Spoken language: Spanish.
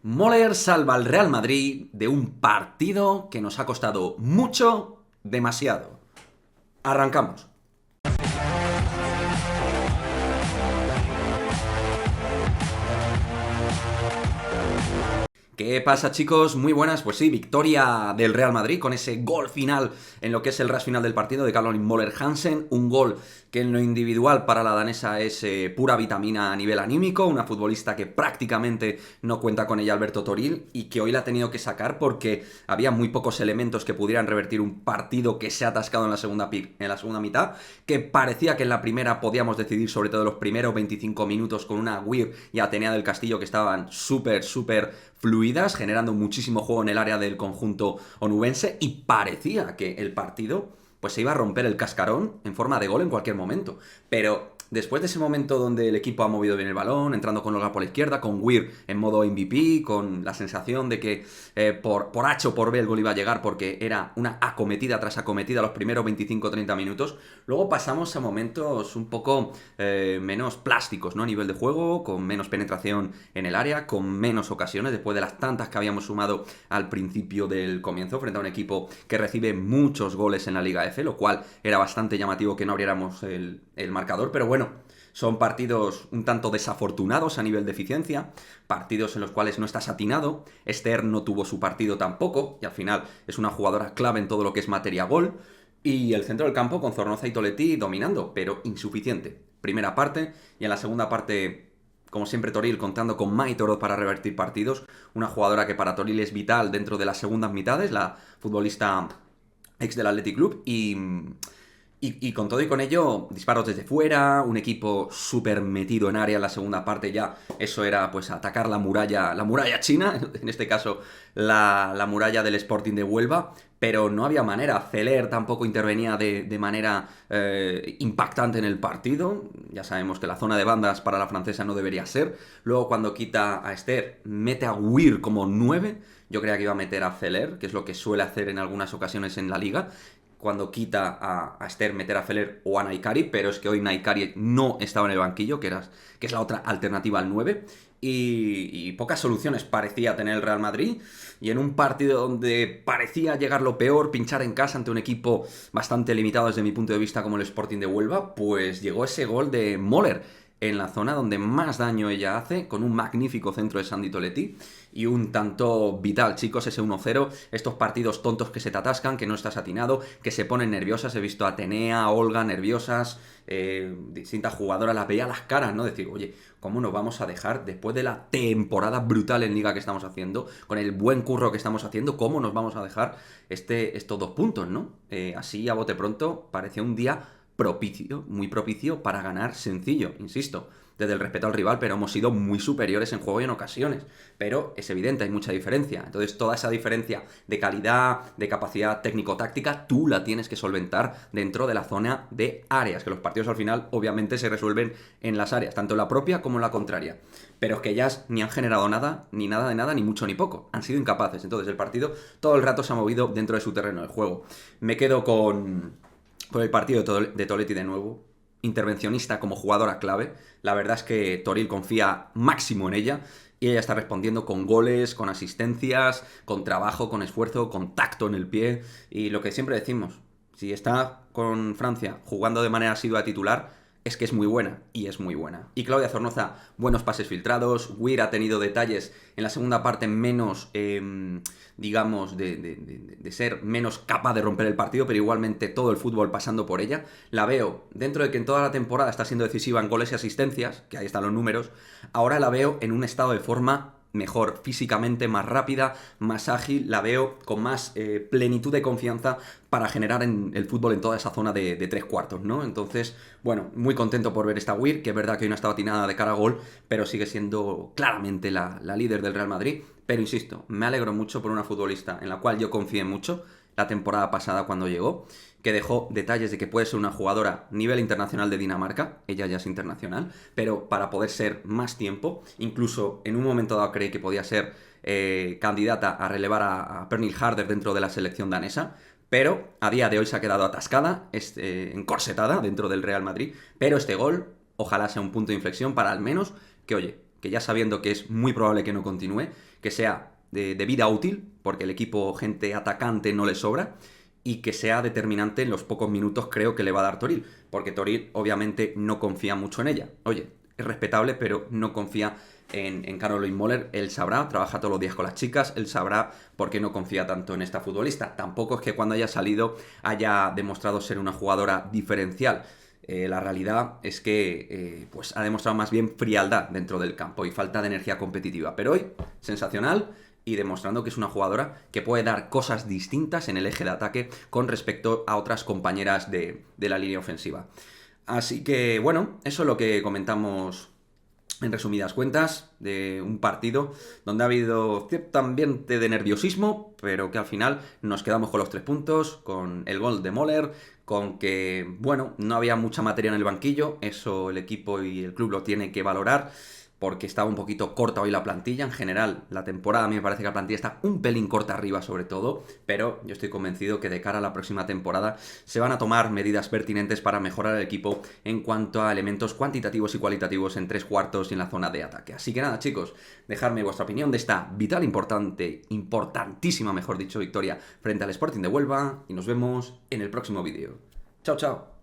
Müller salva al Real Madrid de un partido que nos ha costado mucho, demasiado. Arrancamos. ¿Qué pasa, chicos? Muy buenas. Pues sí, victoria del Real Madrid con ese gol final en lo que es el rush final del partido de Caroline Møller Hansen. Un gol que en lo individual para la danesa es pura vitamina a nivel anímico. Una futbolista que prácticamente no cuenta con ella Alberto Toril y que hoy la ha tenido que sacar porque había muy pocos elementos que pudieran revertir un partido que se ha atascado en la segunda mitad, que parecía que en la primera podíamos decidir sobre todo los primeros 25 minutos con una Weir y Atenea del Castillo que estaban súper fluidas, generando muchísimo juego en el área del conjunto onubense, y parecía que el partido pues se iba a romper el cascarón en forma de gol en cualquier momento. Pero después de ese momento donde el equipo ha movido bien el balón, entrando con Olga por la izquierda, con Weir en modo MVP, con la sensación de que por H o por B el gol iba a llegar porque era una acometida tras acometida los primeros 25-30 minutos, luego pasamos a momentos un poco menos plásticos, ¿no? A nivel de juego, con menos penetración en el área, con menos ocasiones, después de las tantas que habíamos sumado al principio del comienzo, frente a un equipo que recibe muchos goles en la Liga F, lo cual era bastante llamativo que no abriéramos el marcador, pero bueno, son partidos un tanto desafortunados a nivel de eficiencia, partidos en los cuales no estás atinado. Esther no tuvo su partido tampoco, y al final es una jugadora clave en todo lo que es materia gol. Y el centro del campo con Zornoza y Toletti dominando, pero insuficiente. Primera parte, y en la segunda parte, como siempre, Toril contando con Mai Toroz para revertir partidos. Una jugadora que para Toril es vital dentro de las segundas mitades, la futbolista ex del Athletic Club, y con todo y con ello, disparos desde fuera, un equipo súper metido en área en la segunda parte ya. Eso era pues atacar la muralla china, en este caso la muralla del Sporting de Huelva, pero no había manera. Celer tampoco intervenía de manera impactante en el partido. Ya sabemos que la zona de bandas para la francesa no debería ser. Luego cuando quita a Esther, mete a Weir como 9. Yo creía que iba a meter a Celer, que es lo que suele hacer en algunas ocasiones en la liga, cuando quita a Esther, meter a Feller o a Naikari, pero es que hoy Naikari no estaba en el banquillo, que es la otra alternativa al 9, y pocas soluciones parecía tener el Real Madrid, y en un partido donde parecía llegar lo peor, pinchar en casa ante un equipo bastante limitado desde mi punto de vista como el Sporting de Huelva, pues llegó ese gol de Müller en la zona donde más daño ella hace, con un magnífico centro de Sandy Toletti y un tanto vital, chicos, ese 1-0. Estos partidos tontos que se te atascan, que no estás atinado, que se ponen nerviosas. He visto a Atenea, a Olga nerviosas, distintas jugadoras, las veía a las caras, ¿no? Decir, oye, ¿cómo nos vamos a dejar después de la temporada brutal en Liga que estamos haciendo, con el buen curro que estamos haciendo, cómo nos vamos a dejar estos 2 puntos, ¿no? Así a bote pronto parecía un día propicio, muy propicio para ganar sencillo, insisto, desde el respeto al rival, pero hemos sido muy superiores en juego y en ocasiones. Pero es evidente, hay mucha diferencia. Entonces toda esa diferencia de calidad, de capacidad técnico-táctica, tú la tienes que solventar dentro de la zona de áreas, que los partidos al final obviamente se resuelven en las áreas, tanto en la propia como en la contraria. Pero es que ellas ni han generado nada, ni nada de nada, ni mucho ni poco. Han sido incapaces. Entonces el partido todo el rato se ha movido dentro de su terreno de juego. Me quedo con el partido de Toletti de nuevo, intervencionista como jugadora clave. La verdad es que Toril confía máximo en ella y ella está respondiendo con goles, con asistencias, con trabajo, con esfuerzo, con tacto en el pie. Y lo que siempre decimos, si está con Francia jugando de manera asidua titular, es que es muy buena, y es muy buena. Y Claudia Zornoza, buenos pases filtrados. Weir ha tenido detalles en la segunda parte menos, digamos, de ser menos capaz de romper el partido, pero igualmente todo el fútbol pasando por ella. La veo, dentro de que en toda la temporada está siendo decisiva en goles y asistencias, que ahí están los números, ahora la veo en un estado de forma mejor, físicamente más rápida, más ágil. La veo con más plenitud de confianza para generar en el fútbol en toda esa zona de 3/4, ¿no? Entonces, bueno, muy contento por ver esta Weir, que es verdad que hoy no ha estado atinada de cara a gol, pero sigue siendo claramente la líder del Real Madrid. Pero insisto, me alegro mucho por una futbolista en la cual yo confié mucho la temporada pasada cuando llegó, que dejó detalles de que puede ser una jugadora nivel internacional de Dinamarca. Ella ya es internacional, pero para poder ser más tiempo, incluso en un momento dado creí que podía ser candidata a relevar a Pernille Harder dentro de la selección danesa, pero a día de hoy se ha quedado atascada, encorsetada dentro del Real Madrid. Pero este gol, ojalá sea un punto de inflexión para al menos que, oye, que ya sabiendo que es muy probable que no continúe, que sea de vida útil, porque el equipo gente atacante no le sobra, y que sea determinante en los pocos minutos creo que le va a dar Toril, porque Toril obviamente no confía mucho en ella. Oye, es respetable, pero no confía en Caroline Möller. Él sabrá, trabaja todos los días con las chicas, él sabrá por qué no confía tanto en esta futbolista. Tampoco es que cuando haya salido haya demostrado ser una jugadora diferencial. La realidad es que pues ha demostrado más bien frialdad dentro del campo y falta de energía competitiva. Pero hoy, sensacional, y demostrando que es una jugadora que puede dar cosas distintas en el eje de ataque con respecto a otras compañeras de la línea ofensiva. Así que, bueno, eso es lo que comentamos en resumidas cuentas, de un partido donde ha habido cierto ambiente de nerviosismo, pero que al final nos quedamos con los 3 puntos, con el gol de Möller, con que, bueno, no había mucha materia en el banquillo, eso el equipo y el club lo tiene que valorar, porque estaba un poquito corta hoy la plantilla. En general, la temporada a mí me parece que la plantilla está un pelín corta arriba sobre todo, pero yo estoy convencido que de cara a la próxima temporada se van a tomar medidas pertinentes para mejorar el equipo en cuanto a elementos cuantitativos y cualitativos en 3/4 y en la zona de ataque. Así que nada, chicos, dejadme vuestra opinión de esta vital, importantísima, mejor dicho, victoria frente al Sporting de Huelva y nos vemos en el próximo vídeo. Chao, chao.